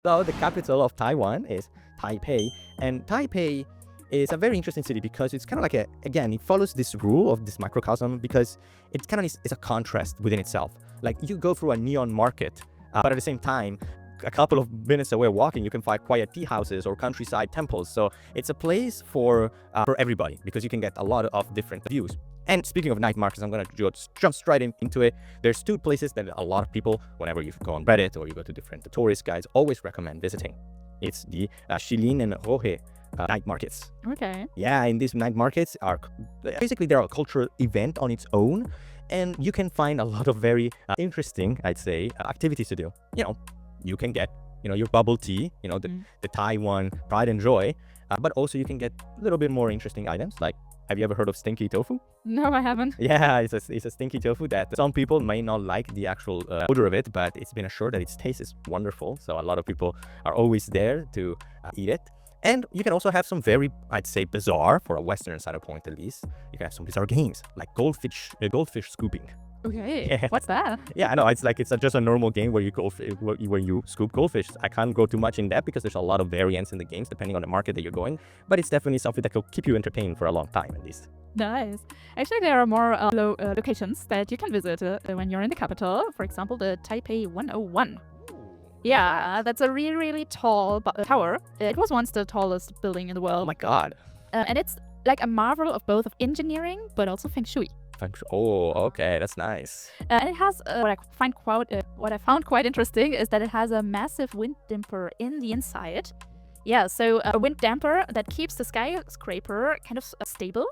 So the capital of Taiwan is Taipei, and Taipei is a very interesting city because it's kind of like again, it follows this rule of this microcosm because it kind of is a contrast within itself. Like you go through a neon market, but at the same time, a couple of minutes away walking, you can find quiet tea houses or countryside temples. So it's a place for everybody because you can get a lot of different views. And speaking of night markets, I'm going to jump straight into it. There's two places that a lot of people, whenever you go on Reddit or you go to different tourist guides, always recommend visiting. It's the Shilin and Rohe night markets. Okay. Yeah, and these night markets are basically they're a cultural event on its own, and you can find a lot of very interesting, I'd say, activities to do. You can get your bubble tea, the Taiwan pride and joy, but also you can get a little bit more interesting items like. Have you ever heard of stinky tofu? No, I haven't. Yeah, it's a stinky tofu that some people may not like the actual odor of it, but it's been assured that its taste is wonderful. So a lot of people are always there to eat it. And you can also have some very, I'd say, bizarre, for a Western side of point at least, you can have some bizarre games like goldfish scooping. Okay. Yeah. What's that? Yeah, I know. It's like it's just a normal game where you scoop goldfish. I can't go too much in depth because there's a lot of variants in the games depending on the market that you're going. But it's definitely something that will keep you entertained for a long time at least. Nice. Actually, there are more locations that you can visit when you're in the capital. For example, the Taipei 101. Yeah, that's a really, really tall tower. It was once the tallest building in the world. Oh my God. And it's like a marvel of both of engineering, but also feng shui. Oh, okay, that's nice. And it has what I found quite interesting is that it has a massive wind damper in the inside. Yeah, so a wind damper that keeps the skyscraper kind of stable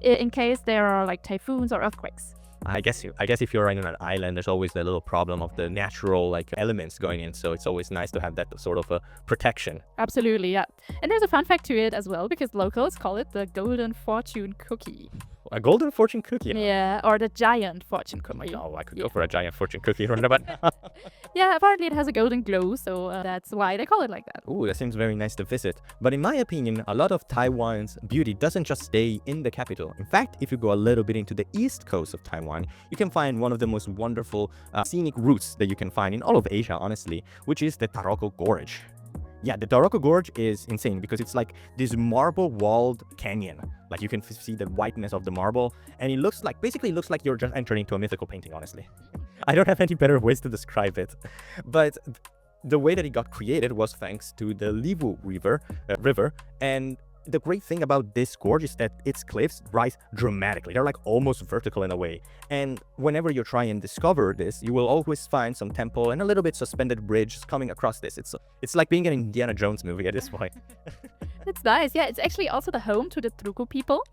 in case there are like typhoons or earthquakes. I guess if you're on an island, there's always the little problem of the natural elements going in. So it's always nice to have that sort of a protection. Absolutely, yeah. And there's a fun fact to it as well because locals call it the golden fortune cookie. A golden fortune cookie? Yeah, or the giant fortune cookie. Oh, I could go for a giant fortune cookie. But yeah, apparently it has a golden glow, so that's why they call it like that. Ooh, that seems very nice to visit. But in my opinion, a lot of Taiwan's beauty doesn't just stay in the capital. In fact, if you go a little bit into the east coast of Taiwan, you can find one of the most wonderful scenic routes that you can find in all of Asia, honestly, which is the Taroko Gorge. Yeah, the Taroko Gorge is insane because it's like this marble-walled canyon. Like you can see the whiteness of the marble, and it basically looks like you're just entering into a mythical painting, honestly. I don't have any better ways to describe it. But the way that it got created was thanks to the Livu river, and the great thing about this gorge is that its cliffs rise dramatically. They're like almost vertical in a way. And whenever you try and discover this, you will always find some temple and a little bit suspended bridge coming across this. It's like being an Indiana Jones movie at this point. It's nice. Yeah, it's actually also the home to the Truku people.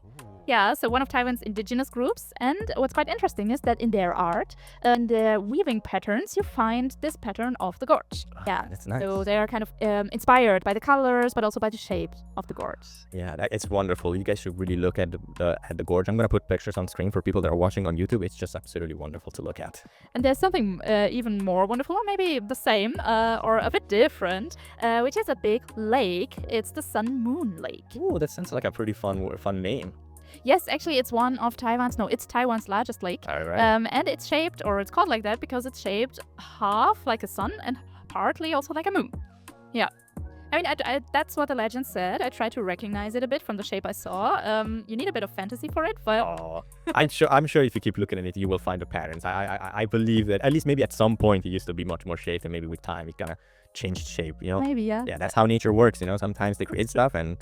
Yeah, so one of Taiwan's indigenous groups. And what's quite interesting is that in their art and their weaving patterns, you find this pattern of the gorge. Yeah, that's nice. So they are kind of inspired by the colors, but also by the shape of the gorge. Yeah, it's wonderful. You guys should really look at the gorge. I'm going to put pictures on screen for people that are watching on YouTube. It's just absolutely wonderful to look at. And there's something even more wonderful, or maybe the same, or a bit different, which is a big lake. It's the Sun Moon Lake. Ooh, that sounds like a pretty fun name. Yes, actually, it's Taiwan's largest lake. All right. And it's called like that because it's shaped half like a sun and partly also like a moon. Yeah. I mean, that's what the legend said. I tried to recognize it a bit from the shape I saw. You need a bit of fantasy for it, but... Oh, I'm sure if you keep looking at it, you will find the patterns. I believe that at least maybe at some point it used to be much more shaped, and maybe with time it kind of changed shape, Maybe, yeah. Yeah, that's how nature works, Sometimes they create stuff and...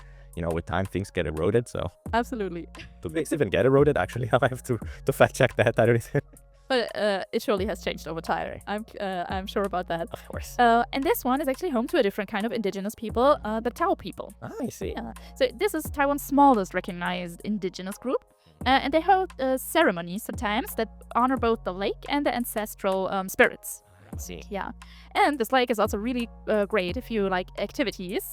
with time, things get eroded, so... Absolutely. Do things even get eroded? Actually, I have to fact check that. I don't know. But it surely has changed over time. I'm sure about that. Of course. And this one is actually home to a different kind of indigenous people, the Tao people. Ah, I see. Yeah. So this is Taiwan's smallest recognized indigenous group. And they hold ceremonies sometimes that honor both the lake and the ancestral spirits. See. Yeah. And this lake is also really great if you like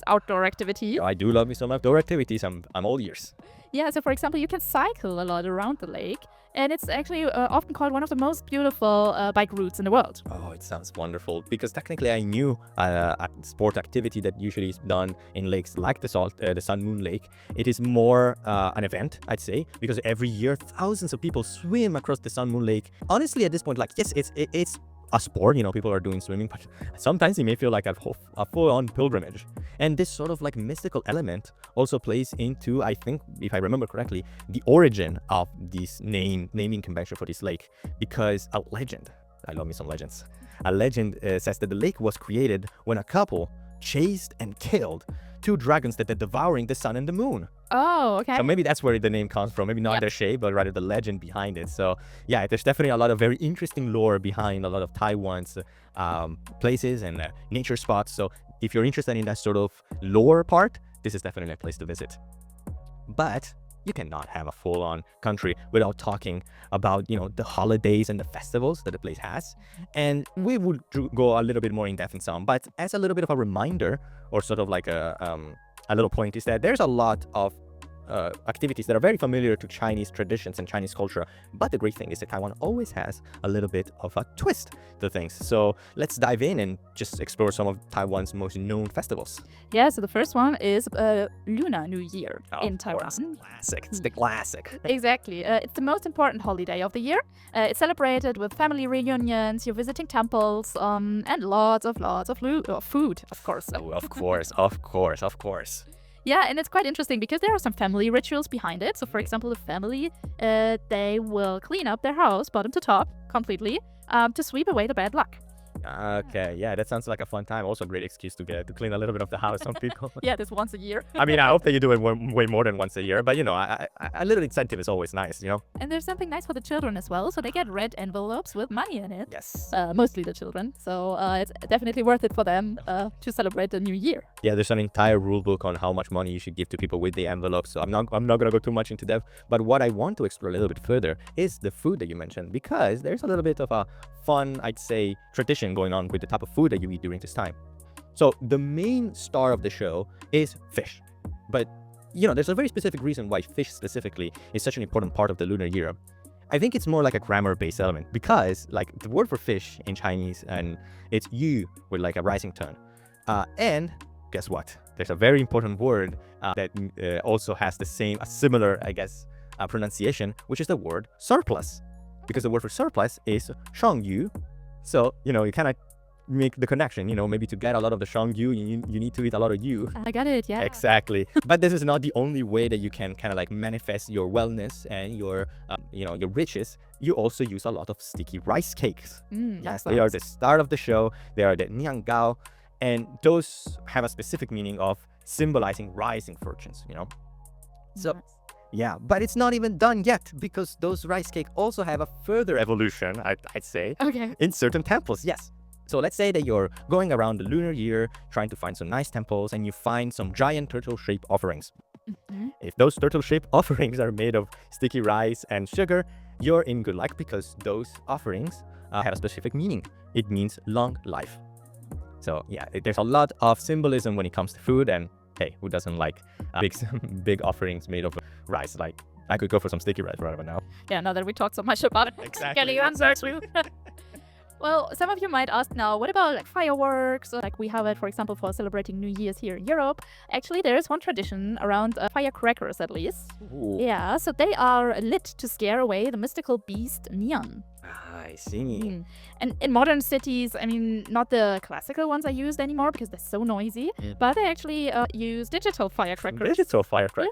outdoor activities. I do love me some outdoor activities. I'm all ears. Yeah, so for example, you can cycle a lot around the lake, and it's actually often called one of the most beautiful bike routes in the world. Oh, it sounds wonderful, because technically I knew a sport activity that usually is done in lakes like the Sun Moon Lake. It is more an event, I'd say, because every year thousands of people swim across the Sun Moon Lake. Honestly, at this point, yes, it's a sport, people are doing swimming, but sometimes it may feel like a full-on pilgrimage. And this sort of like mystical element also plays into, I think, if I remember correctly, the origin of this naming convention for this lake, because a legend, I love me some legends, a legend says that the lake was created when a couple chased and killed two dragons that are devouring the sun and the moon. Oh, okay. So maybe that's where the name comes from. Maybe not their shape, but rather the legend behind it. So yeah, there's definitely a lot of very interesting lore behind a lot of Taiwan's places and nature spots. So if you're interested in that sort of lore part, this is definitely a place to visit. But you cannot have a full-on country without talking about, the holidays and the festivals that the place has. And we would go a little bit more in depth in some, but as a little bit of a reminder, or sort of like a little point, is that there's a lot of activities that are very familiar to Chinese traditions and Chinese culture. But the great thing is that Taiwan always has a little bit of a twist to things. So let's dive in and just explore some of Taiwan's most known festivals. Yeah, so the first one is Lunar New Year in Taiwan. Classic. It's the classic. Exactly. It's the most important holiday of the year. It's celebrated with family reunions, you're visiting temples, and lots of food, of course. Of course. Yeah, and it's quite interesting because there are some family rituals behind it. So, for example, the family, they will clean up their house, bottom to top, completely, to sweep away the bad luck. Okay, yeah, that sounds like a fun time. Also a great excuse to clean a little bit of the house on people. Yeah, this once a year. I mean, I hope that you do it way more than once a year, but a little incentive is always nice, And there's something nice for the children as well. So they get red envelopes with money in it. Yes. Mostly the children. So it's definitely worth it for them to celebrate the new year. Yeah, there's an entire rule book on how much money you should give to people with the envelopes. So I'm not gonna go too much into depth. But what I want to explore a little bit further is the food that you mentioned, because there's a little bit of a fun, I'd say, tradition going on with the type of food that you eat during this time. So the main star of the show is fish. But, there's a very specific reason why fish specifically is such an important part of the lunar year. I think it's more like a grammar-based element, because like the word for fish in Chinese, and it's yu with like a rising tone. And guess what? There's a very important word that also has a similar, I guess, pronunciation, which is the word surplus. Because the word for surplus is shangyu. So, you kind of make the connection, maybe to get a lot of the shangyu, you need to eat a lot of yu. I got it, yeah. Exactly. But this is not the only way that you can kind of like manifest your wellness and your, your riches. You also use a lot of sticky rice cakes. Yes, they are the start of the show. They are the niangao. And those have a specific meaning of symbolizing rising fortunes, So, yeah, but it's not even done yet, because those rice cakes also have a further evolution, I'd say, in certain temples, yes. So let's say that you're going around the lunar year trying to find some nice temples, and you find some giant turtle-shaped offerings. If those turtle-shaped offerings are made of sticky rice and sugar, you're in good luck, because those offerings have a specific meaning. It means long life. So yeah, there's a lot of symbolism when it comes to food, and hey, who doesn't like big offerings made of rice? Like, I could go for some sticky rice right about now. Yeah, now that we talked so much about it. Exactly. Well, some of you might ask now, what about like fireworks? Like we have it, for example, for celebrating New Year's here in Europe. Actually, there is one tradition around firecrackers, at least. Ooh. Yeah, so they are lit to scare away the mystical beast Neon. I see. And in modern cities, I mean, not the classical ones are used anymore because they're so noisy, but they actually use digital firecrackers.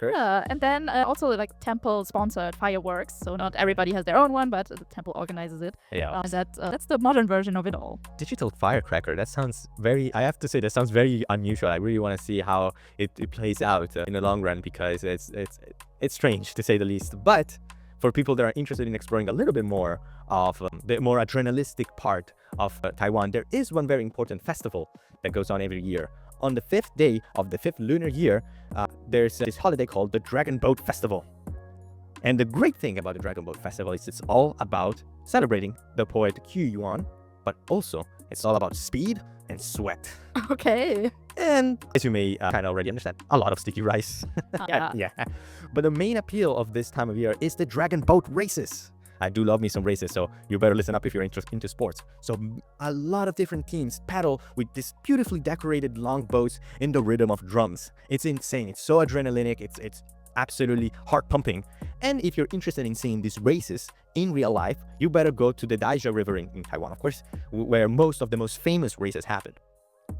Yeah, and then also like temple-sponsored fireworks. So not everybody has their own one, but the temple organizes it. Yeah. That's the modern version of it all. Digital firecracker. That sounds I have to say, that sounds very unusual. I really want to see how it plays out in the long run, because it's strange to say the least. But for people that are interested in exploring a little bit more of the more adrenalistic part of Taiwan, there is one very important festival that goes on every year. On the 5th day of the 5th lunar year, there's this holiday called the Dragon Boat Festival. And the great thing about the Dragon Boat Festival is it's all about celebrating the poet Qu Yuan, but also it's all about speed and sweat. Okay. And as you may kind of already understand, a lot of sticky rice. Yeah. But the main appeal of this time of year is the dragon boat races. I do love me some races, so you better listen up if you're into sports. So a lot of different teams paddle with these beautifully decorated long boats in the rhythm of drums. It's insane. It's so adrenalinic. It's absolutely heart pumping. And if you're interested in seeing these races in real life, you better go to the Daija River in Taiwan, of course, where most of the most famous races happen.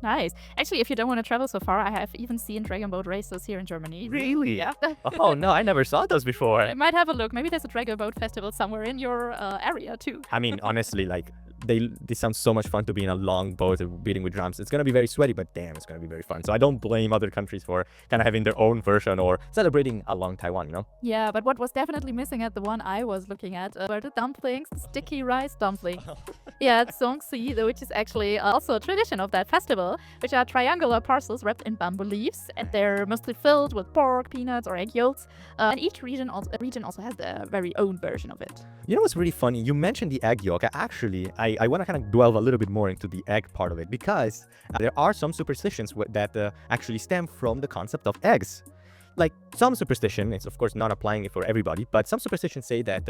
Nice. Actually, if you don't want to travel so far, I have even seen dragon boat races here in Germany. Really? Yeah. Oh no, I never saw those before. I might have a look. Maybe there's a dragon boat festival somewhere in your area too. I mean, honestly, like they sound so much fun to be in a long boat beating with drums. It's gonna be very sweaty, but damn, it's gonna be very fun. So I don't blame other countries for kind of having their own version or celebrating along Taiwan, you know? Yeah, but what was definitely missing at the one I was looking at were the dumplings, the sticky rice dumpling. Yeah, it's songsi, which is actually also a tradition of that festival, which are triangular parcels wrapped in bamboo leaves, and they're mostly filled with pork, peanuts, or egg yolks. And each region also has their very own version of it. You know what's really funny? You mentioned the egg yolk. I want to kind of delve a little bit more into the egg part of it because there are some superstitions that actually stem from the concept of eggs. Like some superstition, it's of course not applying it for everybody, but some superstitions say that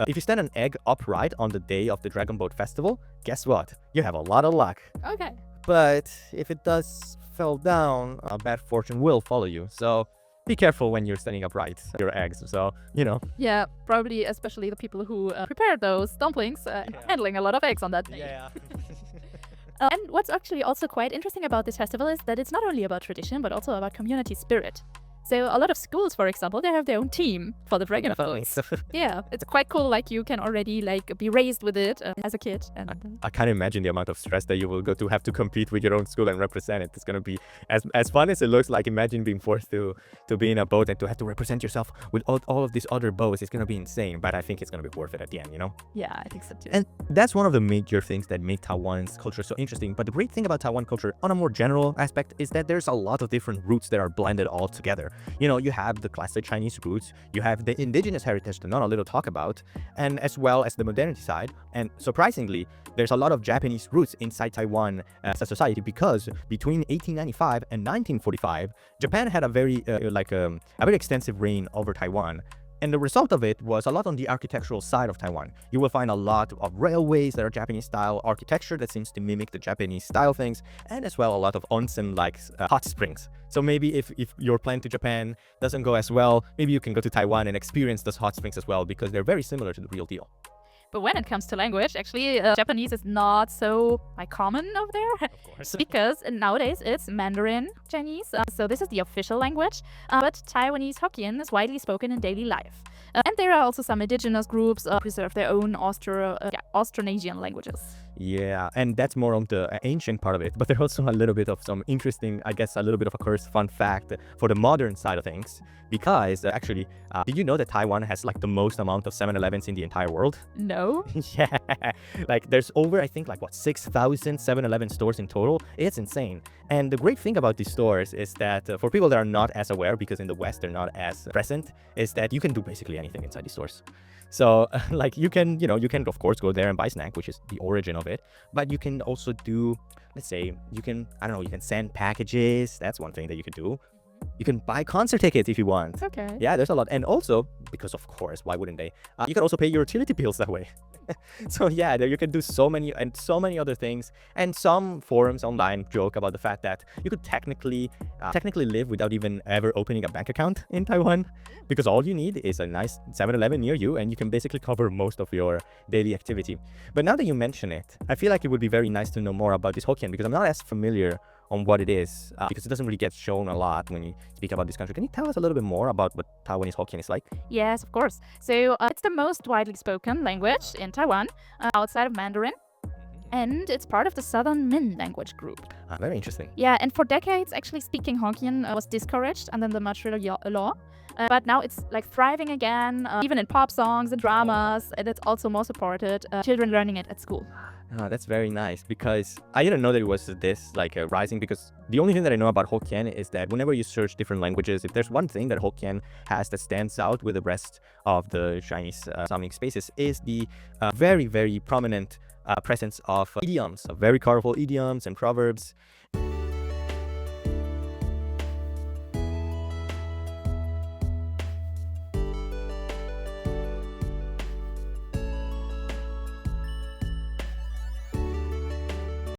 if you stand an egg upright on the day of the Dragon Boat Festival, guess what? You have a lot of luck. Okay. But if it does fall down, bad fortune will follow you. So be careful when you're standing upright, your eggs. So, you know. Yeah, probably especially the people who prepared those dumplings, handling a lot of eggs on that day. Yeah. And what's actually also quite interesting about this festival is that it's not only about tradition, but also about community spirit. So a lot of schools, for example, they have their own team for the dragon boats. Yeah, it's quite cool. Like you can already like be raised with it as a kid. And I can't imagine the amount of stress that you will go to have to compete with your own school and represent it. It's gonna be as fun as it looks. Like imagine being forced to be in a boat and to have to represent yourself with all of these other boats. It's gonna be insane, but I think it's gonna be worth it at the end, you know? Yeah, I think so too. And that's one of the major things that make Taiwan's culture so interesting. But the great thing about Taiwan culture on a more general aspect is that there's a lot of different roots that are blended all together. You know, you have the classic Chinese roots, you have the indigenous heritage that not a little talk about, and as well as the modernity side. And surprisingly, there's a lot of Japanese roots inside Taiwan as a society because between 1895 and 1945, Japan had a very extensive reign over Taiwan. And the result of it was a lot on the architectural side of Taiwan. You will find a lot of railways that are Japanese style architecture that seems to mimic the Japanese style things, and as well a lot of onsen-like hot springs. So maybe if your plan to Japan doesn't go as well, maybe you can go to Taiwan and experience those hot springs as well because they're very similar to the real deal. But when it comes to language, actually, Japanese is not so common over there. Of course. Because nowadays it's Mandarin Chinese. So this is the official language. But Taiwanese Hokkien is widely spoken in daily life. And there are also some indigenous groups preserve their own Austronesian languages. Yeah, and that's more on the ancient part of it. But there's also a little bit of some interesting, I guess, a little bit of a cursed fun fact for the modern side of things. Because actually, did you know that Taiwan has like the most amount of 7-Elevens in the entire world? No. Yeah, like there's over, I think, like what, 6,000 7-Eleven stores in total. It's insane. And the great thing about these stores is that for people that are not as aware, because in the West they're not as present, is that you can do basically anything inside these stores. So like you can of course go there and buy snack, which is the origin of it, but you can also do, let's say, you can send packages. That's one thing that you can do. You can buy concert tickets if you want. Okay. Yeah, there's a lot. And also, because of course, why wouldn't they? You can also pay your utility bills that way. So yeah, you can do so many other things. And some forums online joke about the fact that you could technically live without even ever opening a bank account in Taiwan, because all you need is a nice 7-Eleven near you, and you can basically cover most of your daily activity. But now that you mention it, I feel like it would be very nice to know more about this Hokkien, because I'm not as familiar on what it is, because it doesn't really get shown a lot when you speak about this country. Can you tell us a little bit more about what Taiwanese Hokkien is like? Yes, of course. So it's the most widely spoken language in Taiwan outside of Mandarin. And it's part of the Southern Min language group. Very interesting. Yeah, and for decades, actually speaking Hokkien was discouraged under the martial law. But now it's like thriving again, even in pop songs and dramas, and it's also more supported. Children learning it at school. Oh, that's very nice, because I didn't know that it was this rising, because the only thing that I know about Hokkien is that whenever you search different languages, if there's one thing that Hokkien has that stands out with the rest of the Chinese sounding spaces is the very, very prominent presence of idioms, of very colorful idioms and proverbs.